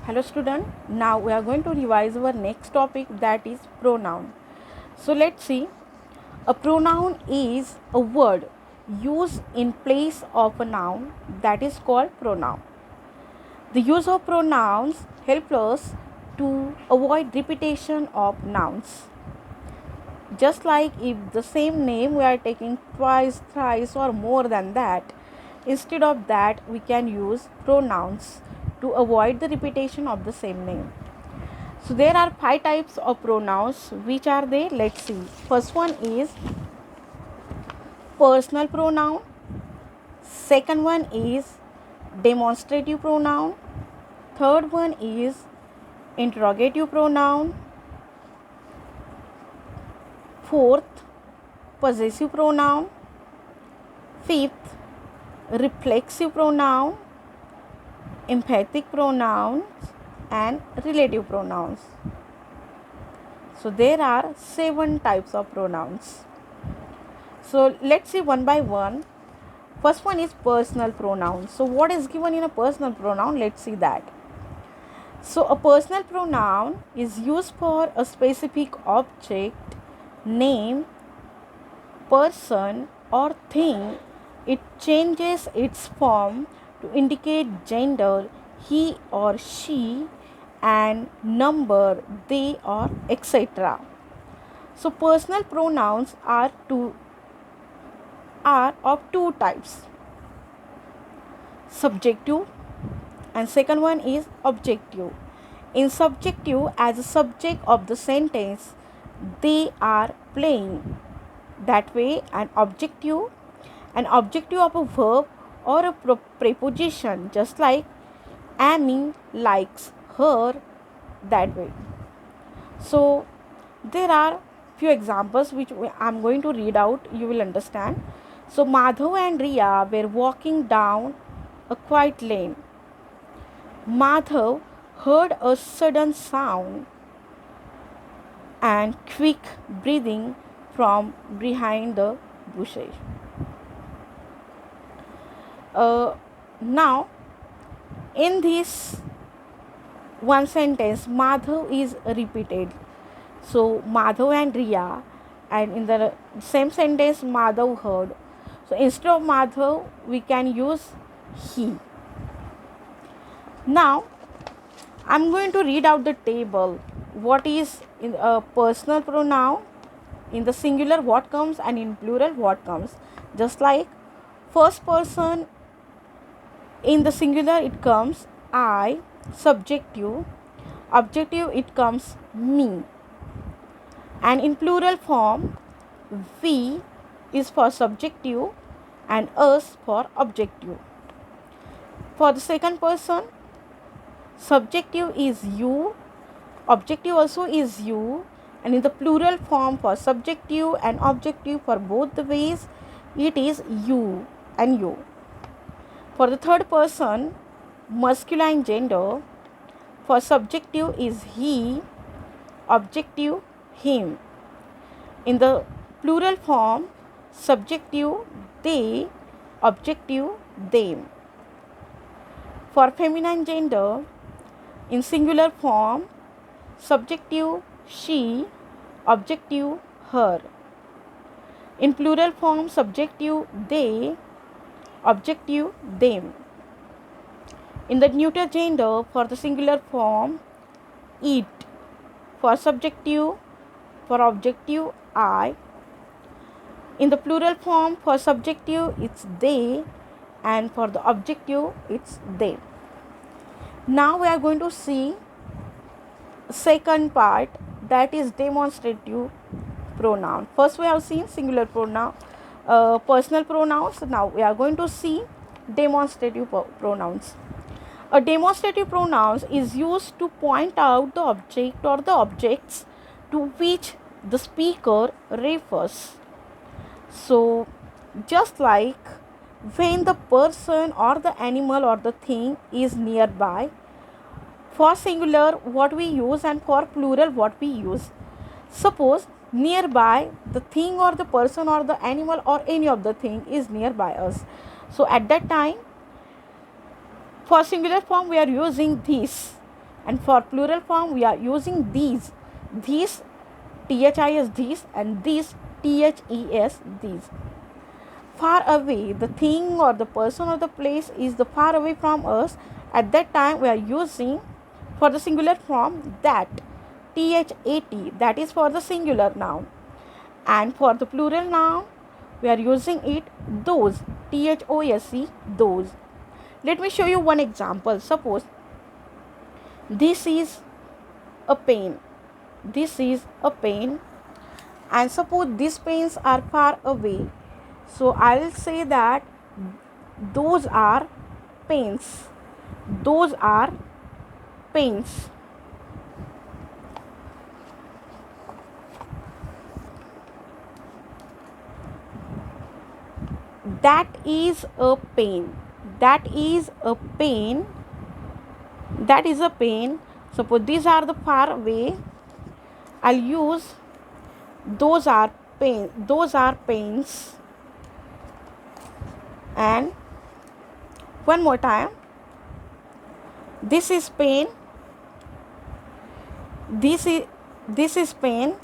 Hello student, now we are going to revise our next topic, that is pronoun. So let's see. A pronoun is a word used in place of a noun, that is called pronoun. The use of pronouns help us to avoid repetition of nouns. Just like if the same name we are taking twice, thrice or more than that, instead of that we can use pronouns to avoid the repetition of the same name. So there are 5 types of pronouns. Which are they? Let's see. First one is personal pronoun. Second one is demonstrative pronoun. Third one is interrogative pronoun. Fourth, possessive pronoun. Fifth, reflexive pronoun, emphatic pronouns, and relative pronouns. So there are 7 types of pronouns. So let's see one by one. First one is personal pronoun. So what is given in a personal pronoun? Let's see that. So a personal pronoun is used for a specific object, name, person or thing. It changes its form to indicate gender, he or she, and number, they or etc. So personal pronouns are of two types, subjective and second one is objective. In subjective, as a subject of the sentence, they are playing. That way, an objective of a verb or a preposition, just like Amy likes her, that way. So there are few examples which I am going to read out, you will understand. So Madhav and Riya were walking down a quiet lane. Madhav heard a sudden sound and quick breathing from behind the bushes. Now, in this one sentence, Madhav is repeated. So, Madhav and Riya, and in the same sentence, Madhav heard. So, instead of Madhav, we can use he. Now, I am going to read out the table. What is in a personal pronoun? In the singular, what comes, and in plural, what comes. Just like first person, in the singular, it comes I, subjective, objective, it comes me. And in plural form, we is for subjective and us for objective. For the second person, subjective is you, objective also is you, and in the plural form for subjective and objective for both the ways, it is you and you. For the third person, masculine gender, for subjective is he, objective him. In the plural form, subjective they, objective them. For feminine gender, in singular form, subjective she, objective her. In plural form, subjective they, objective them. In the neuter gender, for the singular form, it, for subjective, for objective I. In the plural form, for subjective it's they, and for the objective it's they. Now we are going to see second part, that is demonstrative pronoun. First we have seen singular pronoun, personal pronouns. Now we are going to see demonstrative pronouns. A demonstrative pronoun is used to point out the object or the objects to which the speaker refers. So just like when the person or the animal or the thing is nearby, for singular what we use and for plural what we use. Suppose nearby, the thing or the person or the animal or any of the thing is nearby us. So at that time, for singular form we are using this, And for plural form, we are using these. These, this, these, and these, thes, these. Far away, the thing or the person or the place is the far away from us. At that time, we are using for the singular form that, that, that is for the singular noun. And for the plural noun, we are using it those, those, those. Let me show you one example. Suppose this is a pen. This is a pen, and suppose these pens are far away. So I will say that those are pens. Those are pens. That is a pen. That is a pen. That is a pen. Suppose these are the far away. I'll use those are pen. Those are pens. And one more time. This is pen. This is pen.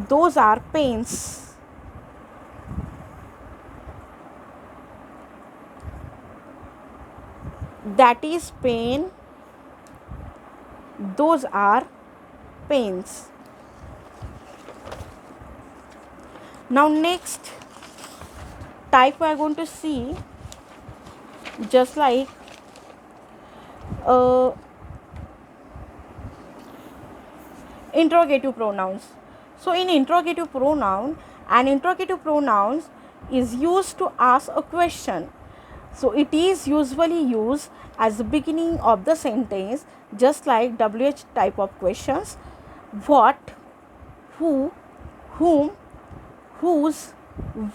Those are pens. That is pen. Those are pens. Now next type we are going to see, just like interrogative pronouns. So in interrogative pronoun, an interrogative pronouns is used to ask a question. So it is usually used as the beginning of the sentence, just like WH type of questions. What, who, whom, whose,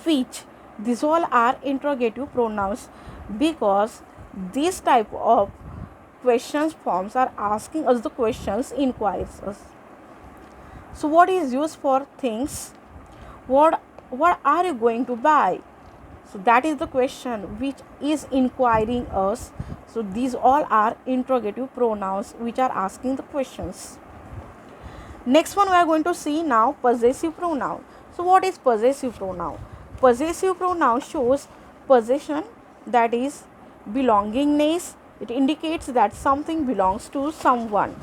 which. These all are interrogative pronouns because this type of questions forms are asking us the questions, inquires us. So what is used for things? What are you going to buy? So that is the question which is inquiring us. So these all are interrogative pronouns which are asking the questions. Next one we are going to see now, possessive pronoun. So what is possessive pronoun? Possessive pronoun shows possession, that is belongingness. It indicates that something belongs to someone.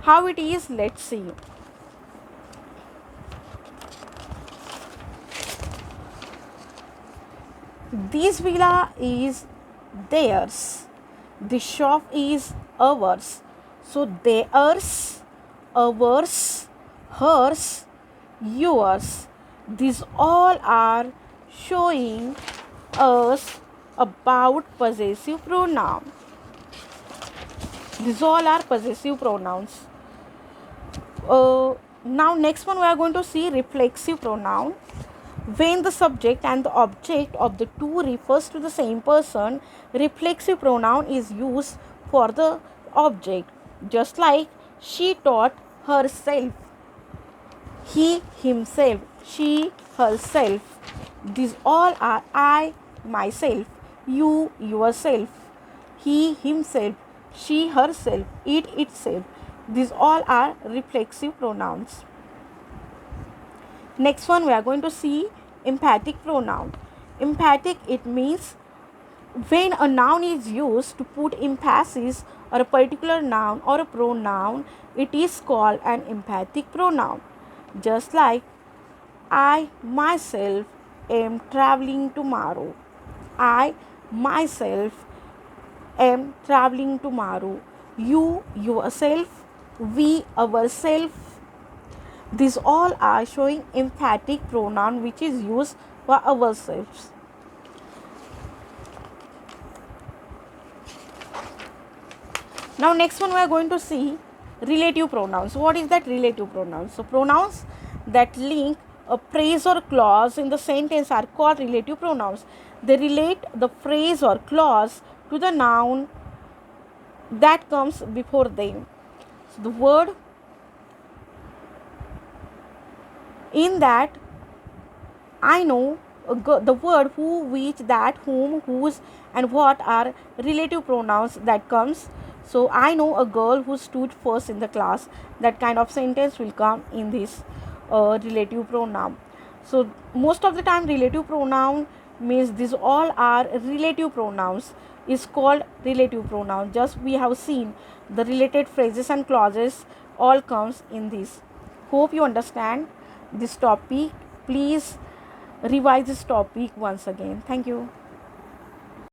How it is? Let's see. This villa is theirs. This shop is ours. So theirs, ours, hers, yours. These all are showing us about possessive pronoun. These all are possessive pronouns. Now next one we are going to see reflexive pronoun. When the subject and the object of the two refers to the same person, reflexive pronoun is used for the object, just like she taught herself, he himself, she herself. These all are I myself, you yourself, he himself, she herself, it itself. These all are reflexive pronouns. Next one we are going to see emphatic pronoun. Emphatic, it means when a noun is used to put emphasis on a particular noun or a pronoun, it is called an emphatic pronoun. Just like I myself am traveling tomorrow. I myself am traveling tomorrow. You yourself, we ourselves. These all are showing emphatic pronoun which is used for ourselves. Now next one we are going to see relative pronouns. What is that relative pronouns? So pronouns that link a phrase or clause in the sentence are called relative pronouns. They relate the phrase or clause to the noun that comes before them. So the word in that I know the word who, which, that, whom, whose, and what are relative pronouns that comes. So I know a girl who stood first in the class. That kind of sentence will come in this relative pronoun. So most of the time relative pronoun means these all are relative pronouns, is called relative pronoun. Just we have seen the related phrases and clauses all comes in this. Hope you understand this topic. Please revise this topic once again. Thank you.